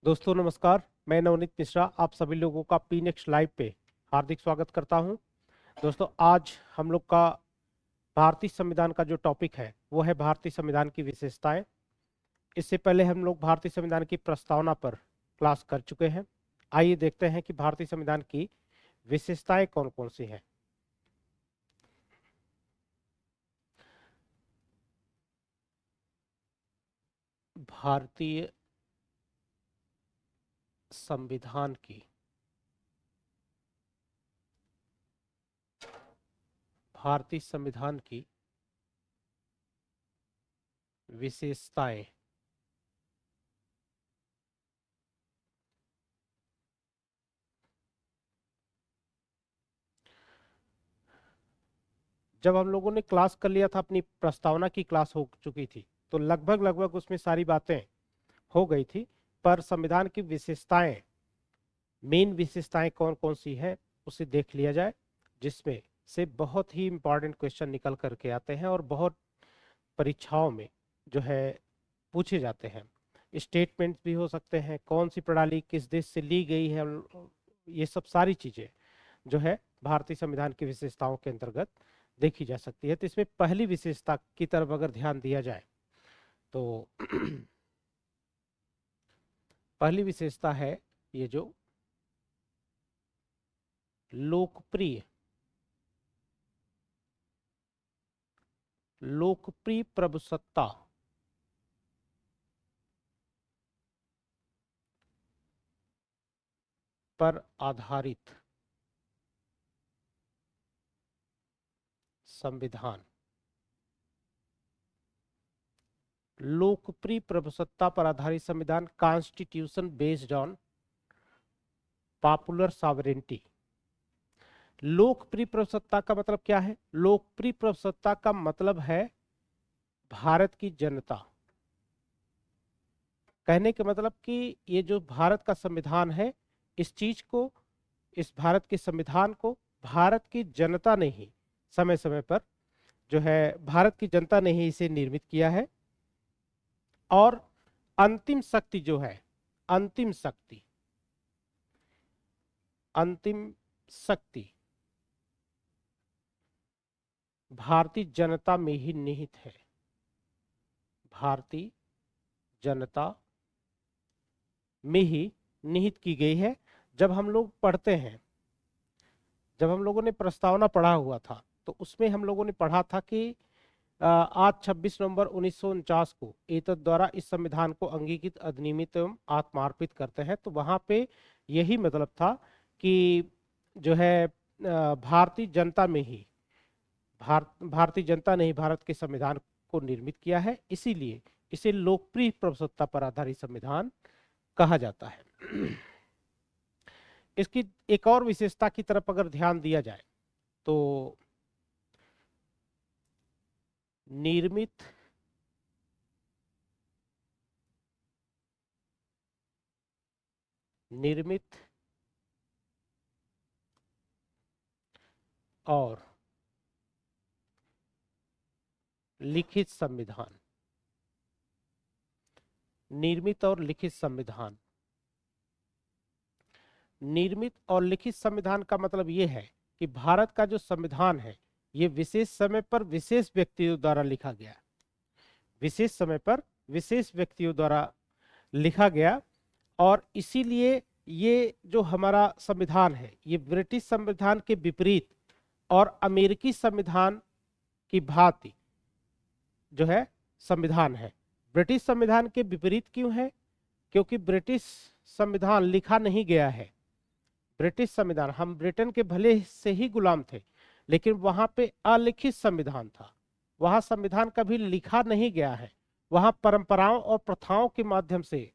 दोस्तों नमस्कार। मैं नवनीत मिश्रा आप सभी लोगों का पी नेक्स्ट लाइव पे हार्दिक स्वागत करता हूं। दोस्तों आज हम लोग का भारतीय संविधान का जो टॉपिक है वो है भारतीय संविधान की विशेषताएं। इससे पहले हम लोग भारतीय संविधान की प्रस्तावना पर क्लास कर चुके हैं। आइए देखते हैं कि भारतीय संविधान की विशेषताएं कौन कौन सी हैं। भारतीय संविधान की भारतीय संविधान की विशेषताएं। जब हम लोगों ने क्लास कर लिया था, अपनी प्रस्तावना की क्लास हो चुकी थी, तो लगभग लगभग उसमें सारी बातें हो गई थी। पर संविधान की विशेषताएं, मेन विशेषताएं कौन कौन सी है उसे देख लिया जाए, जिसमें से बहुत ही इंपॉर्टेंट क्वेश्चन निकल करके आते हैं और बहुत परीक्षाओं में जो है पूछे जाते हैं। स्टेटमेंट्स भी हो सकते हैं, कौन सी प्रणाली किस देश से ली गई है, ये सब सारी चीजें जो है भारतीय संविधान की विशेषताओं के अंतर्गत देखी जा सकती है। तो इसमें पहली विशेषता की तरफ अगर ध्यान दिया जाए तो पहली विशेषता है ये जो लोकप्रिय लोकप्रिय प्रभुसत्ता पर आधारित संविधान। लोकप्रिय प्रभुसत्ता पर आधारित संविधान, constitution based on popular sovereignty. लोकप्रिय प्रभुसत्ता का मतलब क्या है? लोकप्रिय प्रभुसत्ता का मतलब है भारत की जनता। कहने का मतलब कि ये जो भारत का संविधान है, इस चीज को, इस भारत के संविधान को भारत की जनता ने ही समय समय पर जो है, भारत की जनता ने ही इसे निर्मित किया है। और अंतिम शक्ति जो है, अंतिम शक्ति अंतिम शक्ति भारतीय जनता में ही निहित है। भारतीय जनता में ही निहित की गई है। जब हम लोग पढ़ते हैं, जब हम लोगों ने प्रस्तावना पढ़ा हुआ था, तो उसमें हम लोगों ने पढ़ा था कि आज 26 नवंबर 1949 को एतद द्वारा इस संविधान को अंगीकृत, अधिनियमित एवं आत्मार्पित करते हैं। तो वहां पे यही मतलब था कि जो है भारतीय जनता में ही, भारतीय जनता ने ही भारत के संविधान को निर्मित किया है, इसीलिए इसे लोकप्रिय प्रभुसत्ता पर आधारित संविधान कहा जाता है। इसकी एक और विशेषता की तरफ अगर ध्यान दिया जाए तो निर्मित निर्मित और लिखित संविधान। निर्मित और लिखित संविधान। निर्मित और लिखित संविधान का मतलब यह है कि भारत का जो संविधान है, ये विशेष समय पर विशेष व्यक्तियों द्वारा लिखा गया। विशेष समय पर विशेष व्यक्तियों द्वारा लिखा गया। और इसीलिए ये जो हमारा संविधान है, ये ब्रिटिश संविधान के विपरीत और अमेरिकी संविधान की भांति जो है संविधान है। ब्रिटिश संविधान के विपरीत क्यों है? क्योंकि ब्रिटिश संविधान लिखा नहीं गया है। ब्रिटिश संविधान, हम ब्रिटेन के भले से ही गुलाम थे, लेकिन वहां पे अलिखित संविधान था। वहां संविधान कभी लिखा नहीं गया है। वहां परंपराओं और प्रथाओं के माध्यम से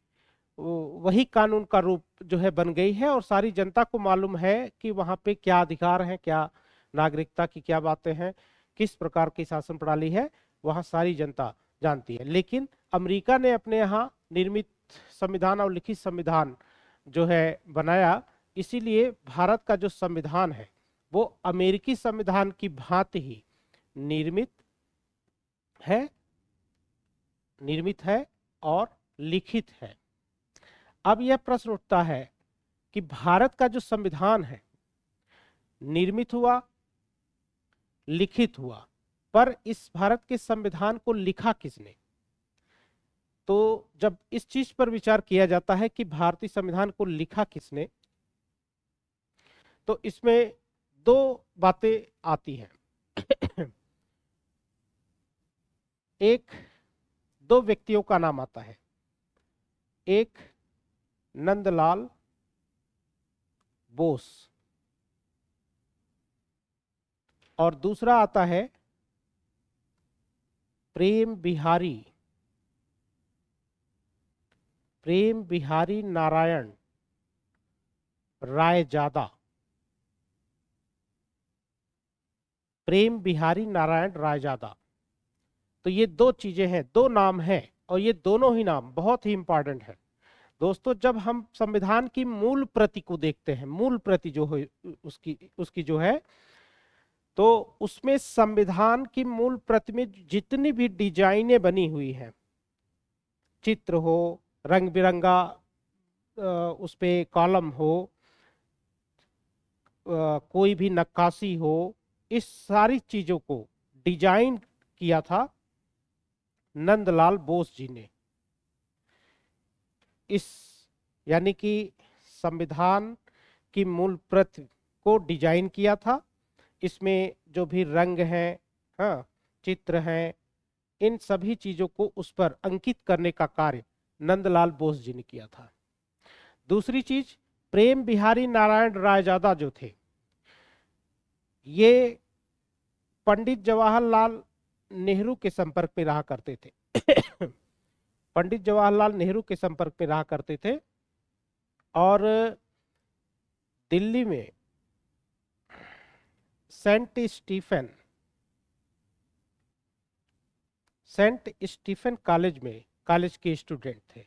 वही कानून का रूप जो है बन गई है, और सारी जनता को मालूम है कि वहां पे क्या अधिकार हैं, क्या नागरिकता की क्या बातें हैं, किस प्रकार की शासन प्रणाली है, वहां सारी जनता जानती है। लेकिन अमेरिका ने अपने यहाँ निर्मित संविधान और लिखित संविधान जो है बनाया, इसीलिए भारत का जो संविधान है वो अमेरिकी संविधान की भांति ही निर्मित है, निर्मित है और लिखित है। अब यह प्रश्न उठता है कि भारत का जो संविधान है निर्मित हुआ, लिखित हुआ, पर इस भारत के संविधान को लिखा किसने? तो जब इस चीज पर विचार किया जाता है कि भारतीय संविधान को लिखा किसने, तो इसमें दो बातें आती हैं। एक, दो व्यक्तियों का नाम आता है, एक नंदलाल बोस और दूसरा आता है प्रेम बिहारी नारायण रायजादा। प्रेम बिहारी नारायण रायजादा। तो ये दो चीजें हैं, दो नाम हैं, और ये दोनों ही नाम बहुत ही इंपॉर्टेंट है दोस्तों। जब हम संविधान की मूल प्रति को देखते हैं, मूल प्रति जो है उसकी जो है, तो उसमें संविधान की मूल प्रति में जितनी भी डिजाइनें बनी हुई हैं, चित्र हो, रंग बिरंगा उस पे कॉलम हो, कोई भी नक्काशी हो, इस सारी चीजों को डिजाइन किया था नंदलाल बोस जी ने। इस यानी कि संविधान की मूल प्रति को डिजाइन किया था। इसमें जो भी रंग हैं, हाँ, चित्र हैं, इन सभी चीजों को उस पर अंकित करने का कार्य नंदलाल बोस जी ने किया था। दूसरी चीज, प्रेम बिहारी नारायण रायजादा जो थे, ये पंडित जवाहरलाल नेहरू के संपर्क में रहा करते थे। पंडित जवाहरलाल नेहरू के संपर्क में रहा करते थे और दिल्ली में सेंट स्टीफन कॉलेज के स्टूडेंट थे।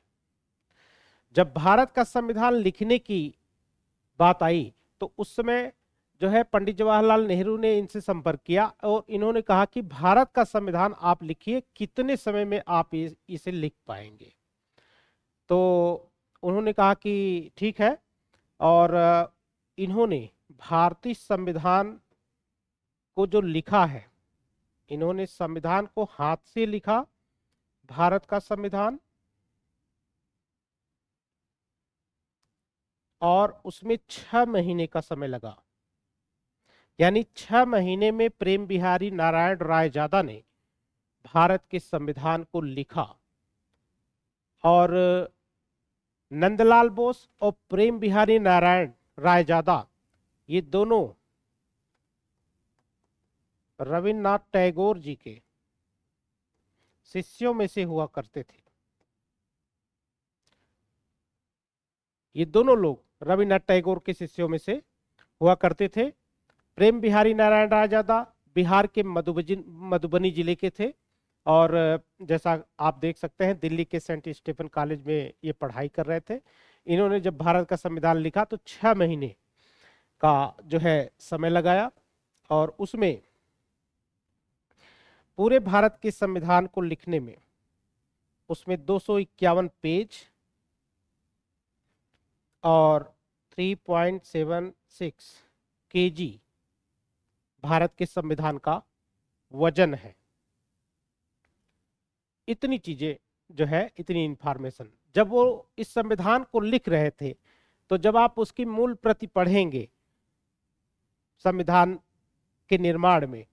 जब भारत का संविधान लिखने की बात आई तो उस समय जो है पंडित जवाहरलाल नेहरू ने इनसे संपर्क किया और इन्होंने कहा कि भारत का संविधान आप लिखिए, कितने समय में आप इसे लिख पाएंगे? तो उन्होंने कहा कि ठीक है, और इन्होंने भारतीय संविधान को जो लिखा है, इन्होंने संविधान को हाथ से लिखा, भारत का संविधान, और उसमें 6 महीने का समय लगा। यानी 6 महीने में प्रेम बिहारी नारायण रायजादा ने भारत के संविधान को लिखा। और नंदलाल बोस और प्रेम बिहारी नारायण रायजादा, ये दोनों रविन्द्रनाथ टैगोर जी के शिष्यों में से हुआ करते थे। ये दोनों लोग रविन्द्रनाथ टैगोर के शिष्यों में से हुआ करते थे। प्रेम बिहारी नारायण रायजादा बिहार के मधुबनी जिले के थे और जैसा आप देख सकते हैं दिल्ली के सेंट स्टीफन कॉलेज में ये पढ़ाई कर रहे थे। इन्होंने जब भारत का संविधान लिखा तो 6 महीने का जो है समय लगाया और उसमें पूरे भारत के संविधान को लिखने में उसमें 251 पेज और 3.76 केजी भारत के संविधान का वजन है। इतनी चीजें जो है, इतनी इंफॉर्मेशन, जब वो इस संविधान को लिख रहे थे तो जब आप उसकी मूल प्रति पढ़ेंगे संविधान के निर्माण में,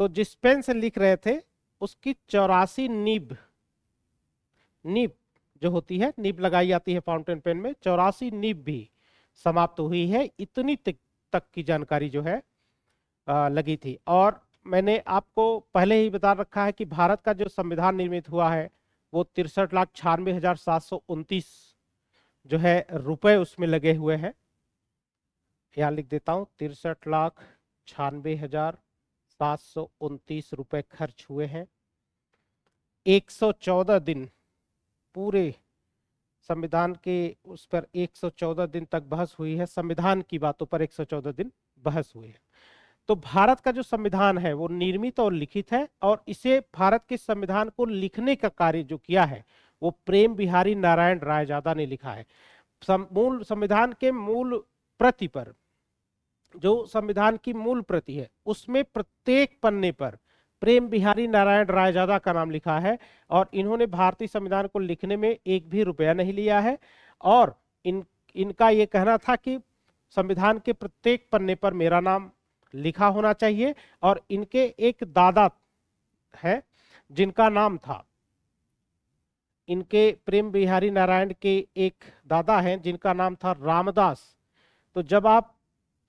तो जिस पेन से लिख रहे थे उसकी 84 नीब जो होती है, नीब लगाई जाती है फाउंटेन पेन में, 84 नीब भी समाप्त हुई है। इतनी तक की जानकारी जो है लगी थी। और मैंने आपको पहले ही बता रखा है कि भारत का जो संविधान निर्मित हुआ है वो 63,96,729 जो है रुपए उसमें लगे हुए हैं। यहाँ लिख देता हूँ, 63,96,729 रुपए खर्च हुए हैं। 114 दिन पूरे संविधान के उस पर 114 दिन तक बहस हुई है। संविधान की बातों पर 114 दिन बहस हुई है। तो भारत का जो संविधान है वो निर्मित और लिखित है और इसे भारत के संविधान को लिखने का कार्य जो किया है वो प्रेम बिहारी नारायण रायजादा ने लिखा है। मूल संविधान के मूल प्रति पर, जो संविधान की मूल प्रति है, उसमें प्रत्येक पन्ने पर प्रेम बिहारी नारायण रायजादा का नाम लिखा है और इन्होंने भारतीय संविधान को लिखने में एक भी रुपया नहीं लिया है। और इनका ये कहना था कि संविधान के प्रत्येक पन्ने पर मेरा नाम लिखा होना चाहिए। और इनके एक दादा है जिनका नाम था, इनके प्रेम बिहारी नारायण के एक दादा हैं जिनका नाम था रामदास। तो जब आप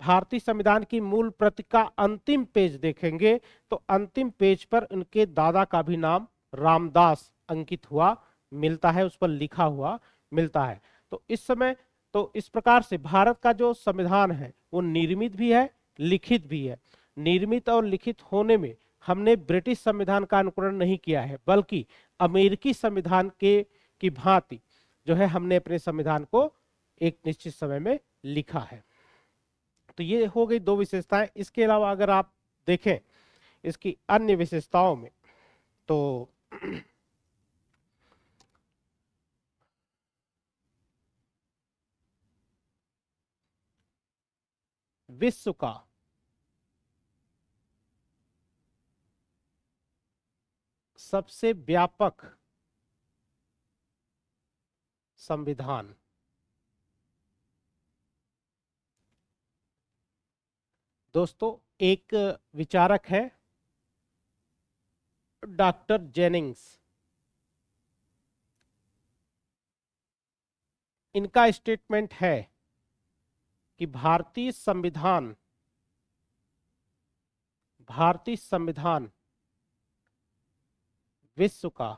भारतीय संविधान की मूल प्रति का अंतिम पेज देखेंगे तो अंतिम पेज पर उनके दादा का भी नाम रामदास अंकित हुआ मिलता है, उस पर लिखा हुआ मिलता है। तो इस समय तो इस प्रकार से भारत का जो संविधान है वो निर्मित भी है, लिखित भी है। निर्मित और लिखित होने में हमने ब्रिटिश संविधान का अनुकरण नहीं किया है, बल्कि अमेरिकी संविधान के की भांति जो है हमने अपने संविधान को एक निश्चित समय में लिखा है। तो ये हो गई दो विशेषताएं। इसके अलावा अगर आप देखें इसकी अन्य विशेषताओं में तो विश्व का सबसे व्यापक संविधान, दोस्तों एक विचारक है डॉक्टर जेनिंग्स, इनका स्टेटमेंट है कि भारतीय संविधान विश्व का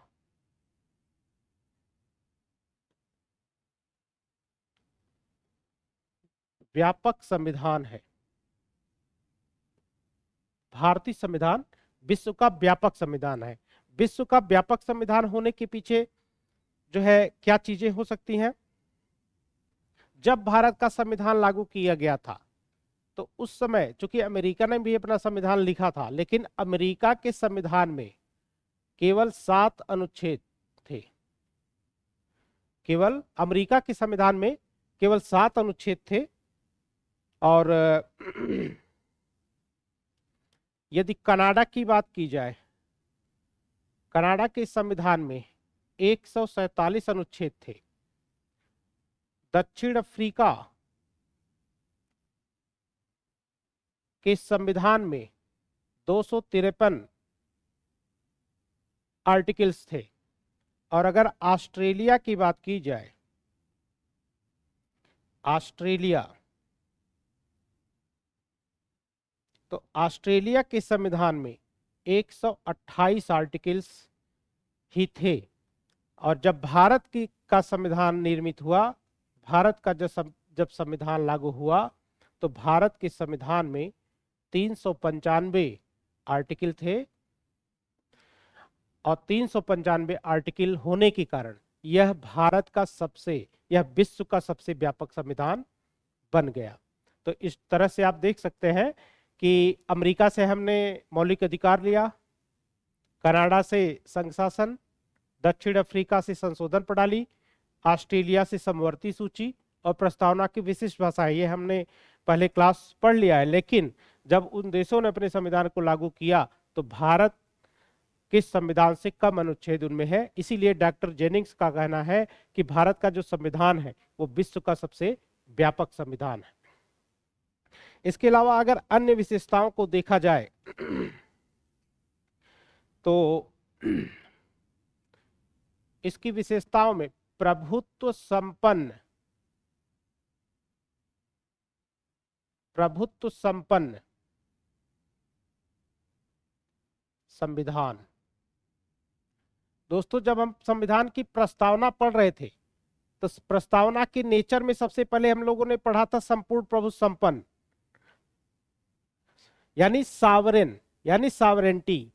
व्यापक संविधान है। भारतीय संविधान विश्व का व्यापक संविधान है। विश्व का व्यापक संविधान होने के पीछे जो है क्या चीजें हो सकती हैं? जब भारत का संविधान लागू किया गया था तो उस समय चूंकि अमेरिका ने भी अपना संविधान लिखा था, लेकिन अमेरिका के संविधान में केवल 7 अनुच्छेद थे। केवल अमेरिका के संविधान में केवल 7 अनुच्छेद थे। और यदि कनाडा की बात की जाए, कनाडा के संविधान में 147 अनुच्छेद थे। दक्षिण अफ्रीका के संविधान में 253 आर्टिकल्स थे। और अगर ऑस्ट्रेलिया की बात की जाए, ऑस्ट्रेलिया, तो ऑस्ट्रेलिया के संविधान में 128 आर्टिकल्स ही थे। और जब भारत का संविधान निर्मित हुआ, भारत का जब संविधान लागू हुआ तो भारत के संविधान में 395 आर्टिकल थे। और 395 आर्टिकल होने के कारण यह विश्व का सबसे व्यापक संविधान बन गया। तो इस तरह से आप देख सकते हैं कि अमेरिका से हमने मौलिक अधिकार लिया, कनाडा से संघ शासन, दक्षिण अफ्रीका से संशोधन प्रणाली, ऑस्ट्रेलिया से समवर्ती सूची और प्रस्तावना की विशिष्ट भाषाएं, ये हमने पहले क्लास पढ़ लिया है। लेकिन जब उन देशों ने अपने संविधान को लागू किया तो भारत किस संविधान से कम अनुच्छेद उनमें है। इसीलिए डॉक्टर जेनिंग्स का कहना है कि भारत का जो संविधान है वो विश्व का सबसे व्यापक संविधान है। इसके अलावा अगर अन्य विशेषताओं को देखा जाए तो इसकी विशेषताओं में प्रभुत्व संपन्न संविधान। दोस्तों जब हम संविधान की प्रस्तावना पढ़ रहे थे तो प्रस्तावना के नेचर में सबसे पहले हम लोगों ने पढ़ा था संपूर्ण प्रभु संपन्न, यानी सावरेन, यानी सावरेंटी।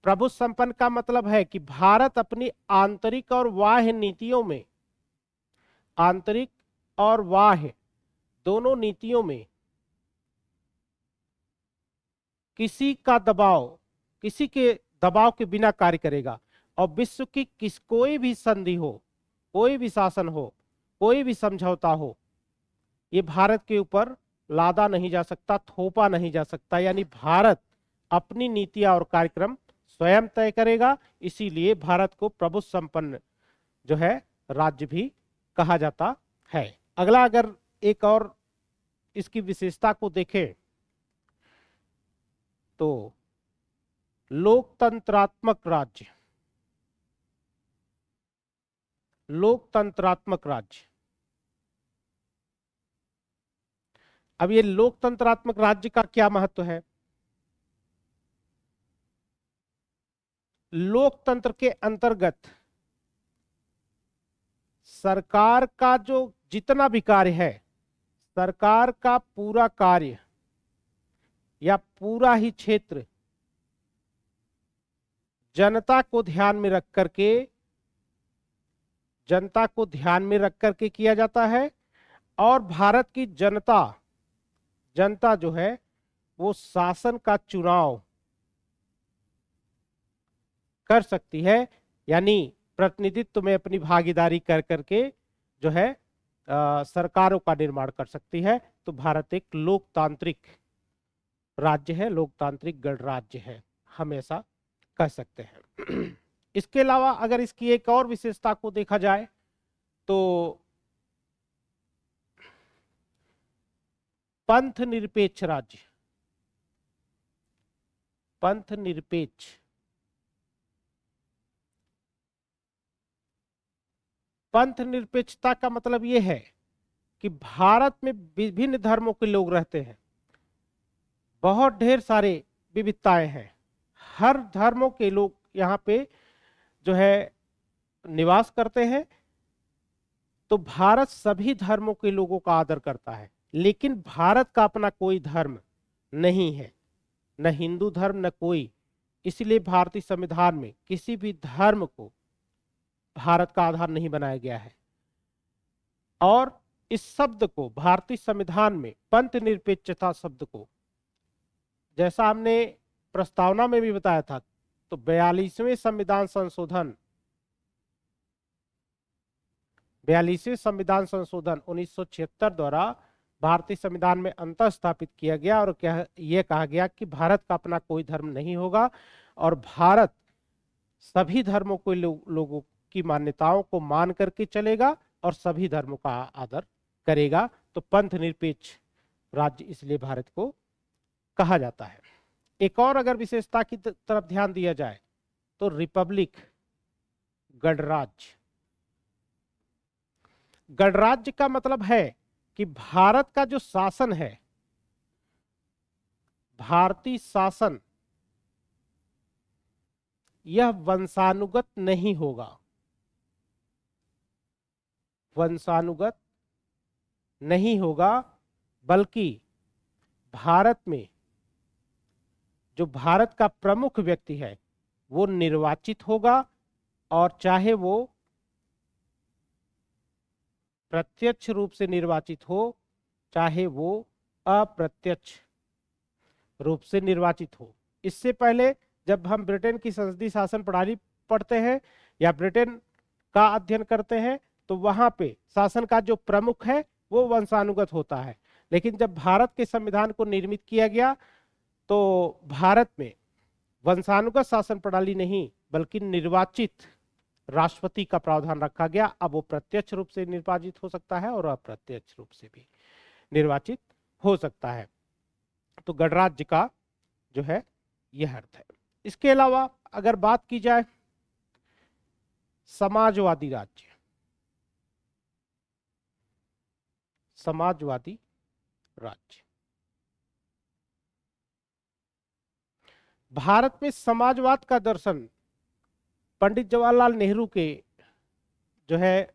प्रभु संपन्न का मतलब है कि भारत अपनी आंतरिक और बाह्य नीतियों में, आंतरिक और बाह्य दोनों नीतियों में किसी के दबाव के बिना कार्य करेगा। और विश्व की कोई भी संधि हो, कोई भी शासन हो, कोई भी समझौता हो, ये भारत के ऊपर लादा नहीं जा सकता, थोपा नहीं जा सकता। यानी भारत अपनी नीतियां और कार्यक्रम स्वयं तय करेगा। इसीलिए भारत को प्रभुत्व संपन्न जो है राज्य भी कहा जाता है। अगला अगर एक और इसकी विशेषता को देखें तो लोकतंत्रात्मक राज्य, लोकतंत्रात्मक राज्य। अब ये लोकतंत्रात्मक राज्य का क्या महत्व है? लोकतंत्र के अंतर्गत सरकार का जो जितना भी कार्य है, सरकार का पूरा कार्य या पूरा ही क्षेत्र जनता को ध्यान में रख करके, जनता को ध्यान में रख करके किया जाता है। और भारत की जनता, जनता जो है वो शासन का चुनाव कर सकती है, यानी प्रतिनिधित्व में अपनी भागीदारी कर करके जो है सरकारों का निर्माण कर सकती है। तो भारत एक लोकतांत्रिक राज्य है, लोकतांत्रिक गणराज्य है, हम ऐसा कह सकते हैं। इसके अलावा अगर इसकी एक और विशेषता को देखा जाए तो पंथ निरपेक्ष राज्य, पंथ निरपेक्ष। पंथ निरपेक्षता का मतलब यह है कि भारत में विभिन्न धर्मों के लोग रहते हैं, बहुत ढेर सारे विविधताएं हैं, हर धर्मों के लोग यहाँ पे जो है निवास करते हैं। तो भारत सभी धर्मों के लोगों का आदर करता है, लेकिन भारत का अपना कोई धर्म नहीं है, न हिंदू धर्म न कोई। इसलिए भारतीय संविधान में किसी भी धर्म को भारत का आधार नहीं बनाया गया है। और इस शब्द को भारतीय संविधान में पंथ निरपेक्षता शब्द को, जैसा हमने प्रस्तावना में भी बताया था, तो 42वें संविधान संशोधन, 42वें संविधान संशोधन 1976 द्वारा भारतीय संविधान में अंतर स्थापित किया गया और क्या यह कहा गया कि भारत का अपना कोई धर्म नहीं होगा और भारत सभी धर्मों के लोगों की मान्यताओं को मान करके चलेगा और सभी धर्मों का आदर करेगा। तो पंथ निरपेक्ष राज्य इसलिए भारत को कहा जाता है। एक और अगर विशेषता की तरफ ध्यान दिया जाए तो रिपब्लिक, गणराज्य। गणराज्य का मतलब है कि भारत का जो शासन है, भारतीय शासन, यह वंशानुगत नहीं होगा, वंशानुगत नहीं होगा, बल्कि भारत में जो भारत का प्रमुख व्यक्ति है वो निर्वाचित होगा, और चाहे वो प्रत्यक्ष रूप से निर्वाचित हो चाहे वो अप्रत्यक्ष रूप से निर्वाचित हो। इससे पहले जब हम ब्रिटेन की संसदीय शासन प्रणाली पढ़ते हैं या ब्रिटेन का अध्ययन करते हैं तो वहां पे शासन का जो प्रमुख है वो वंशानुगत होता है, लेकिन जब भारत के संविधान को निर्मित किया गया तो भारत में वंशानुगत शासन प्रणाली नहीं बल्कि निर्वाचित राष्ट्रपति का प्रावधान रखा गया। अब वो प्रत्यक्ष रूप से निर्वाचित हो सकता है और अप्रत्यक्ष रूप से भी निर्वाचित हो सकता है। तो गणराज्य का जो है यह अर्थ है। इसके अलावा अगर बात की जाए समाजवादी राज्य, समाजवादी राज्य। भारत में समाजवाद का दर्शन पंडित जवाहरलाल नेहरू के जो है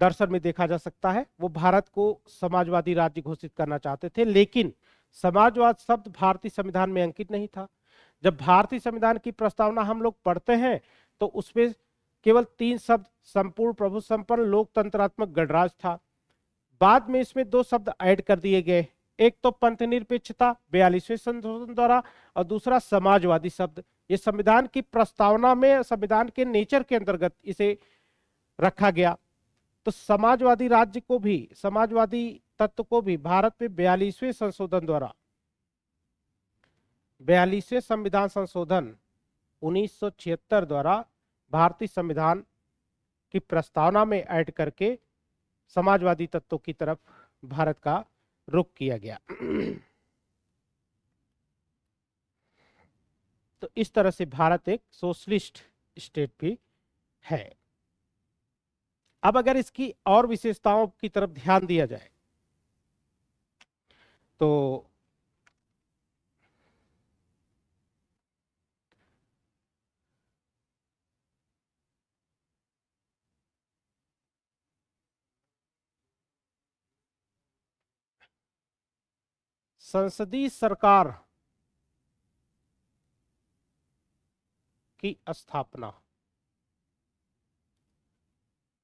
दर्शन में देखा जा सकता है। वो भारत को समाजवादी राज्य घोषित करना चाहते थे, लेकिन समाजवाद शब्द भारतीय संविधान में अंकित नहीं था। जब भारतीय संविधान की प्रस्तावना हम लोग पढ़ते हैं तो उसमें केवल 3 शब्द संपूर्ण प्रभु संपन्न लोकतंत्रात्मक गणराज्य था। बाद में इसमें 2 शब्द ऐड कर दिए गए, एक तो पंथ निरपेक्षता 42वें संशोधन द्वारा और दूसरा समाजवादी शब्द। ये संविधान की प्रस्तावना में संविधान के नेचर के अंतर्गत इसे रखा गया। तो समाजवादी राज्य को भी, समाजवादी तत्व को भी भारत में 42वें संशोधन द्वारा, 42वें संविधान संशोधन 1976 द्वारा भारतीय संविधान की प्रस्तावना में ऐड करके समाजवादी तत्वों की तरफ भारत का रुख किया गया। तो इस तरह से भारत एक सोशलिस्ट स्टेट भी है। अब अगर इसकी और विशेषताओं की तरफ ध्यान दिया जाए तो संसदीय सरकार की स्थापना,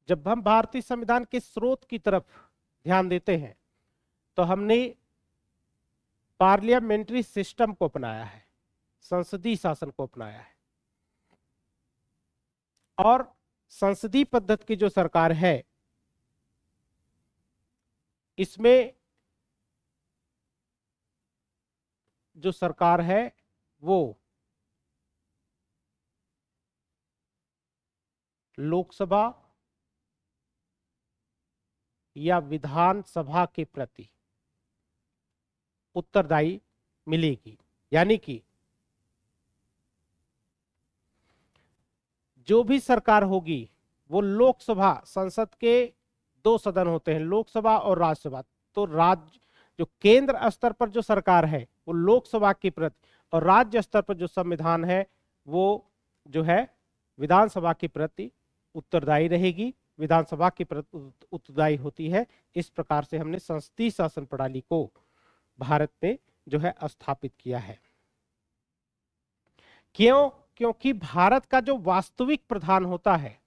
जब हम भारतीय संविधान के स्रोत की तरफ ध्यान देते हैं तो हमने पार्लियामेंट्री सिस्टम को अपनाया है, संसदीय शासन को अपनाया है। और संसदीय पद्धति की जो सरकार है, इसमें जो सरकार है वो लोकसभा या विधानसभा के प्रति उत्तरदायी मिलेगी। यानी कि जो भी सरकार होगी वो लोकसभा, संसद के 2 सदन होते हैं, लोकसभा और राज्यसभा। तो राज्य जो केंद्र स्तर पर जो सरकार है वो लोकसभा के प्रति, और राज्य स्तर पर जो संविधान है वो जो है विधानसभा के प्रति उत्तरदायी रहेगी, विधानसभा के प्रति उत्तरदायी होती है। इस प्रकार से हमने संसदीय शासन प्रणाली को भारत में जो है स्थापित किया है। क्यों? क्योंकि भारत का जो वास्तविक प्रधान होता है,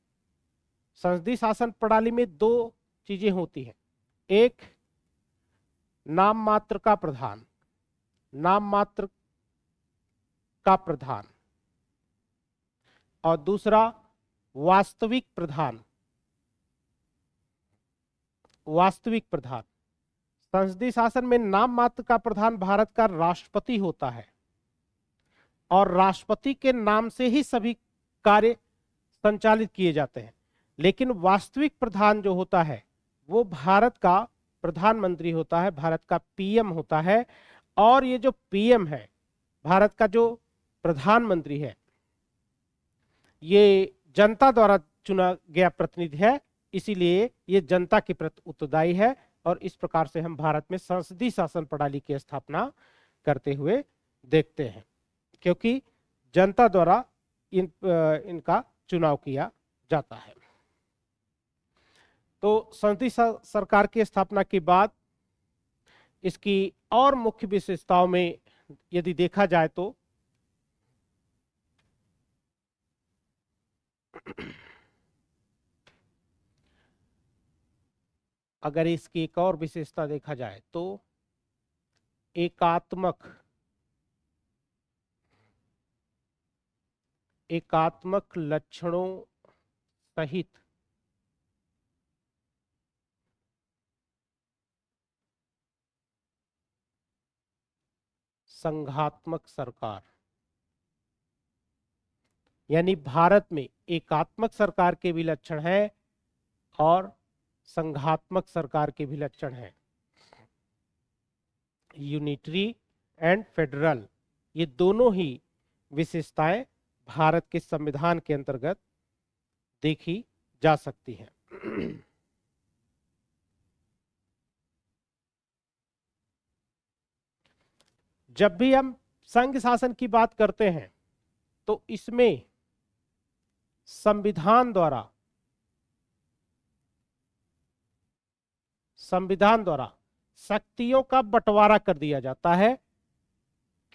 संसदीय शासन प्रणाली में 2 चीजें होती हैं। एक नाम मात्र का प्रधान, नाम मात्र का प्रधान, और दूसरा वास्तविक प्रधान, वास्तविक प्रधान। संसदीय शासन में नाम मात्र का प्रधान भारत का राष्ट्रपति होता है और राष्ट्रपति के नाम से ही सभी कार्य संचालित किए जाते हैं। लेकिन वास्तविक प्रधान जो होता है वो भारत का प्रधानमंत्री होता है, भारत का पीएम होता है। और ये जो पीएम है, भारत का जो प्रधानमंत्री है, ये जनता द्वारा चुना गया प्रतिनिधि है, इसीलिए ये जनता के प्रति उत्तरदायी है। और इस प्रकार से हम भारत में संसदीय शासन प्रणाली की स्थापना करते हुए देखते हैं, क्योंकि जनता द्वारा इनका चुनाव किया जाता है। तो संसदीय सरकार की स्थापना के बाद इसकी और मुख्य विशेषताओं में यदि देखा जाए तो अगर इसकी एक और विशेषता देखा जाए तो एकात्मक लक्षणों सहित संघात्मक सरकार, यानी भारत में एकात्मक सरकार के भी लक्षण हैं और संघात्मक सरकार के भी लक्षण हैं। यूनिटरी एंड फेडरल, ये दोनों ही विशेषताएं भारत के संविधान के अंतर्गत देखी जा सकती हैं। जब भी हम संघ शासन की बात करते हैं तो इसमें संविधान द्वारा शक्तियों का बंटवारा कर दिया जाता है,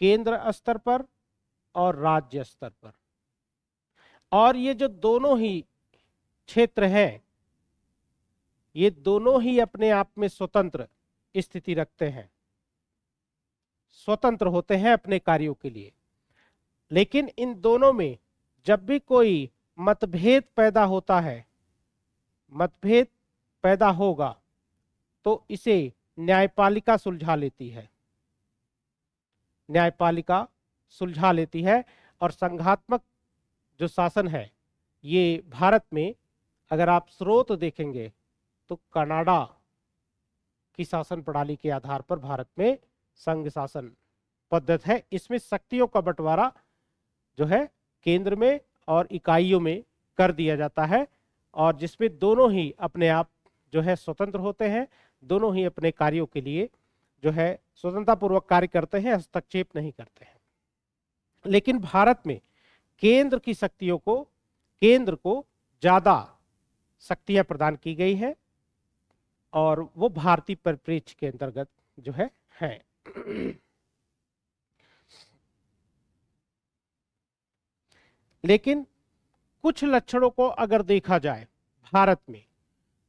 केंद्र स्तर पर और राज्य स्तर पर। और ये जो दोनों ही क्षेत्र हैं, ये दोनों ही अपने आप में स्वतंत्र स्थिति रखते हैं, स्वतंत्र होते हैं अपने कार्यों के लिए। लेकिन इन दोनों में जब भी कोई मतभेद पैदा होता है, मतभेद पैदा होगा तो इसे न्यायपालिका सुलझा लेती है, न्यायपालिका सुलझा लेती है। और संघात्मक जो शासन है ये भारत में, अगर आप स्रोत देखेंगे तो कनाडा की शासन प्रणाली के आधार पर भारत में संघ शासन पद्धति है। इसमें शक्तियों का बंटवारा जो है केंद्र में और इकाइयों में कर दिया जाता है, और जिसमें दोनों ही अपने आप जो है स्वतंत्र होते हैं, दोनों ही अपने कार्यों के लिए जो है स्वतंत्रता पूर्वक कार्य करते हैं, हस्तक्षेप नहीं करते हैं। लेकिन भारत में केंद्र की शक्तियों को, केंद्र को ज्यादा शक्तियां प्रदान की गई है और वो भारतीय परिप्रेक्ष्य के अंतर्गत जो है। लेकिन कुछ लक्षणों को अगर देखा जाए भारत में,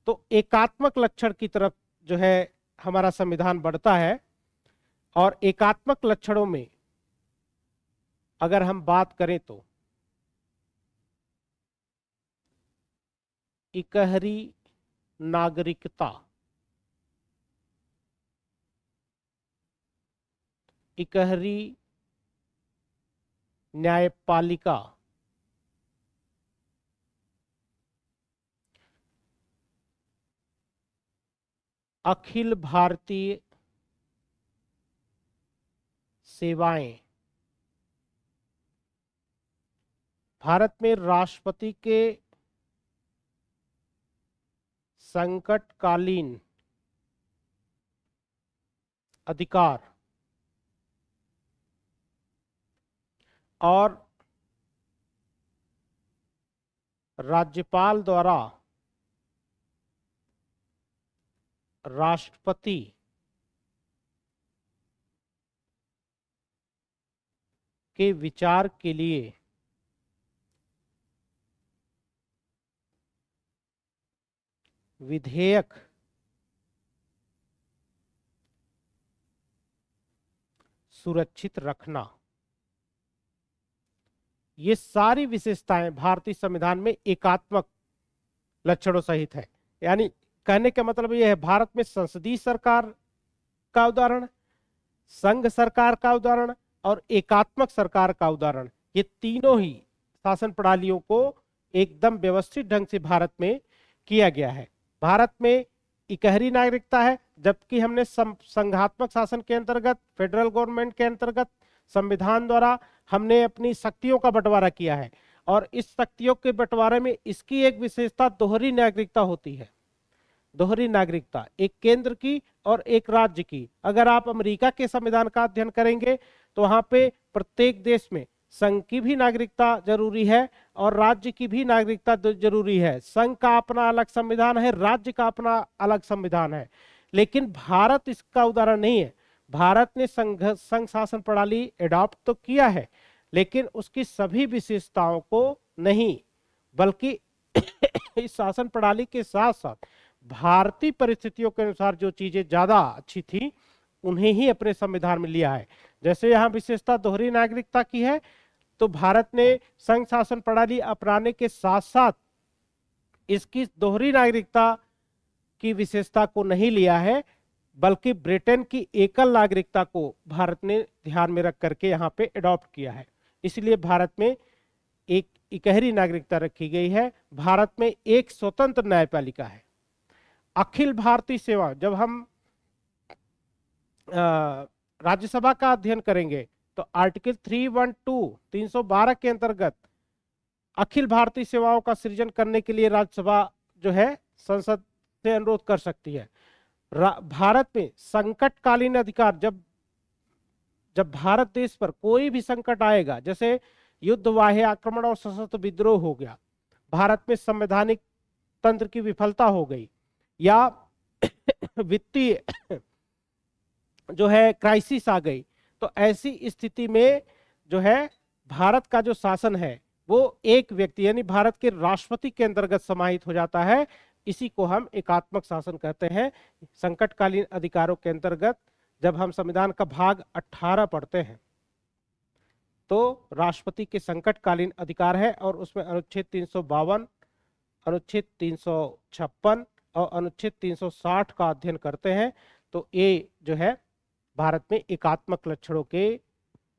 तो एकात्मक लक्षण की तरफ जो है हमारा संविधान बढ़ता है। और एकात्मक लक्षणों में अगर हम बात करें तो इकहरी नागरिकता, इकहरी न्यायपालिका, अखिल भारतीय सेवाएं, भारत में राष्ट्रपति के संकटकालीन अधिकार और राज्यपाल द्वारा राष्ट्रपति के विचार के लिए विधेयक सुरक्षित रखना, ये सारी विशेषताएं भारतीय संविधान में एकात्मक लक्षणों सहित है। यानी कहने का मतलब यह है, भारत में संसदीय सरकार का उदाहरण, संघ सरकार का उदाहरण और एकात्मक सरकार का उदाहरण, ये तीनों ही शासन प्रणालियों को एकदम व्यवस्थित ढंग से भारत में किया गया है। भारत में इकहरी नागरिकता है, जबकि हमने संघात्मक शासन के अंतर्गत, फेडरल गवर्नमेंट के अंतर्गत संविधान द्वारा हमने अपनी शक्तियों का बंटवारा किया है। और इस शक्तियों के बंटवारे में इसकी एक विशेषता दोहरी नागरिकता होती है, दोहरी नागरिकता, एक केंद्र की और एक राज्य की। अगर आप अमेरिका के संविधान का अध्ययन करेंगे तो वहां पे प्रत्येक देश में संघ की भी नागरिकता जरूरी है और राज्य की भी नागरिकता जरूरी है। संघ का अपना अलग संविधान है, राज्य का अपना अलग संविधान है। लेकिन भारत इसका उदाहरण नहीं है। भारत ने संघ शासन प्रणाली एडॉप्ट तो किया है, लेकिन उसकी सभी विशेषताओं को नहीं, बल्कि इस शासन प्रणाली के साथ साथ भारतीय परिस्थितियों के अनुसार जो चीजें ज्यादा अच्छी थी उन्हें ही अपने संविधान में लिया है। जैसे यहाँ विशेषता दोहरी नागरिकता की है, तो भारत ने संघ शासन प्रणाली अपनाने के साथ साथ इसकी दोहरी नागरिकता की विशेषता को नहीं लिया है, बल्कि ब्रिटेन की एकल नागरिकता को भारत ने ध्यान में रख करके यहाँ पे अडॉप्ट किया है। इसलिए भारत में एक इकहरी नागरिकता रखी गई है। भारत में एक स्वतंत्र न्यायपालिका है। अखिल भारतीय सेवा, जब हम राज्यसभा का अध्ययन करेंगे तो आर्टिकल 312 के अंतर्गत अखिल भारतीय सेवाओं का सृजन करने के लिए राज्यसभा जो है संसद से अनुरोध कर सकती है। भारत में संकटकालीन अधिकार, जब भारत देश पर कोई भी संकट आएगा, जैसे युद्ध, बाह्य आक्रमण और सशस्त्र विद्रोह हो गया, भारत में संवैधानिक तंत्र की विफलता हो गई, या वित्तीय जो है क्राइसिस आ गई, तो ऐसी स्थिति में जो है भारत का जो शासन है वो एक व्यक्ति यानी भारत के राष्ट्रपति के अंतर्गत समाहित हो जाता है। इसी को हम एकात्मक शासन कहते हैं। संकटकालीन अधिकारों के अंतर्गत जब हम संविधान का भाग 18 पढ़ते हैं तो राष्ट्रपति के संकटकालीन अधिकार है और उसमें अनुच्छेद 352, अनुच्छेद 356 और अनुच्छेद 360 का अध्ययन करते हैं तो ये जो है भारत में एकात्मक लक्षणों के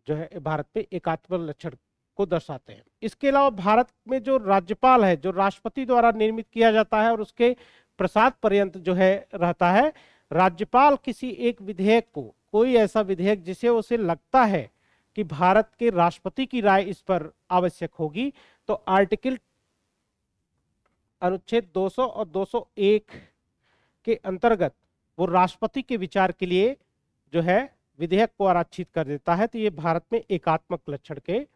जो है भारत में एकात्मक लक्षण को दर्शाते हैं। इसके अलावा भारत में जो राज्यपाल है, जो राष्ट्रपति द्वारा निर्मित किया जाता है और उसके प्रसाद पर्यंत जो है रहता है, राज्यपाल किसी एक विधेयक को, कोई ऐसा विधेयक जिसे उसे लगता है कि भारत के राष्ट्रपति की राय इस पर आवश्यक होगी, तो आर्टिकल अनुच्छेद 200 और 201 के अंतर्गत वो राष्ट्रपति के विचार के लिए जो है विधेयक को आरक्षित कर देता है। तो ये भारत में एकात्मक लक्षण के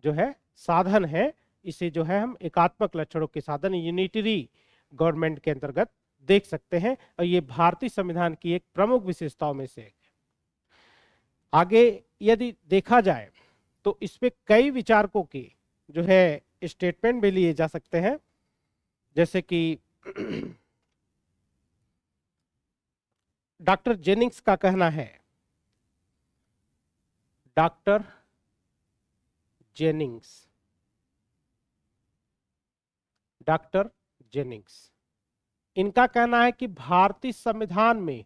जो है साधन है। इसे जो है हम एकात्मक लक्षणों के साधन, यूनिटरी गवर्नमेंट के अंतर्गत देख सकते हैं और ये भारतीय संविधान की एक प्रमुख विशेषताओं में से एक है। आगे यदि देखा जाए तो इसमें कई विचारकों के जो है स्टेटमेंट भी लिए जा सकते हैं, जैसे कि डॉक्टर जेनिंग्स का कहना है, डॉक्टर जेनिंग्स इनका कहना है कि भारतीय संविधान में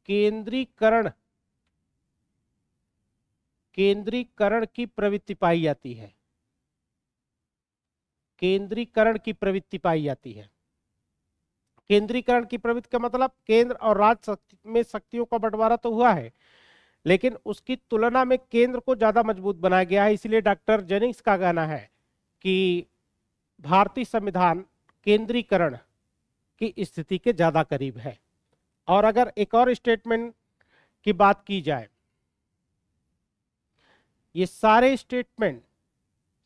केंद्रीकरण की प्रवृत्ति पाई जाती है। केंद्रीकरण की प्रवृत्ति पाई जाती है। केंद्रीकरण की प्रवृत्ति का मतलब केंद्र और राज्य में शक्तियों का बंटवारा तो हुआ है, लेकिन उसकी तुलना में केंद्र को ज्यादा मजबूत बनाया गया है। इसलिए डॉक्टर जेनिंग्स का कहना है कि भारतीय संविधान केंद्रीकरण की स्थिति के ज्यादा करीब है। और अगर एक और स्टेटमेंट की बात की जाए, ये सारे स्टेटमेंट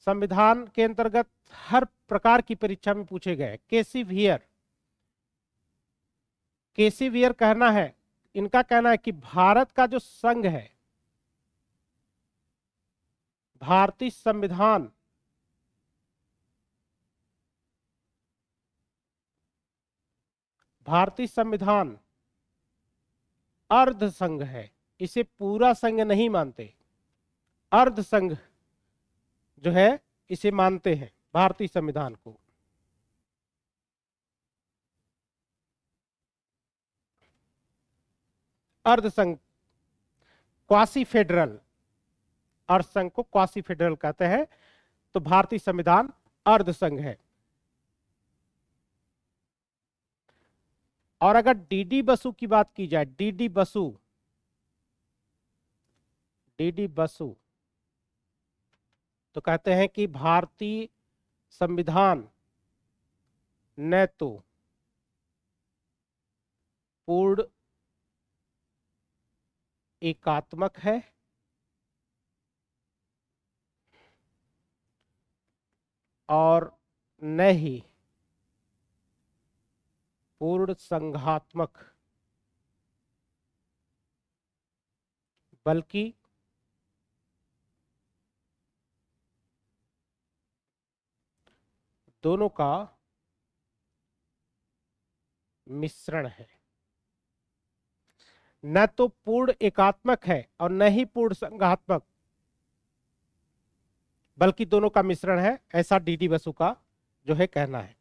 संविधान के अंतर्गत हर प्रकार की परीक्षा में पूछे गए। केसी वियर कहना है, इनका कहना है कि भारत का जो संघ है, भारतीय संविधान अर्ध संघ है। इसे पूरा संघ नहीं मानते, अर्ध संघ जो है इसे मानते हैं भारतीय संविधान को। अर्ध संघ, क्वासी फेडरल, अर्ध संघ को क्वासी फेडरल कहते हैं। तो भारतीय संविधान अर्ध संघ है। और अगर डीडी बसु की बात की जाए, डीडी बसु तो कहते हैं कि भारतीय संविधान न तो पूर्ण एकात्मक है और न ही पूर्ण संघात्मक, बल्कि दोनों का मिश्रण है। न तो पूर्ण एकात्मक है और न ही पूर्ण संघात्मक, बल्कि दोनों का मिश्रण है, ऐसा डीडी बसु का जो है कहना है।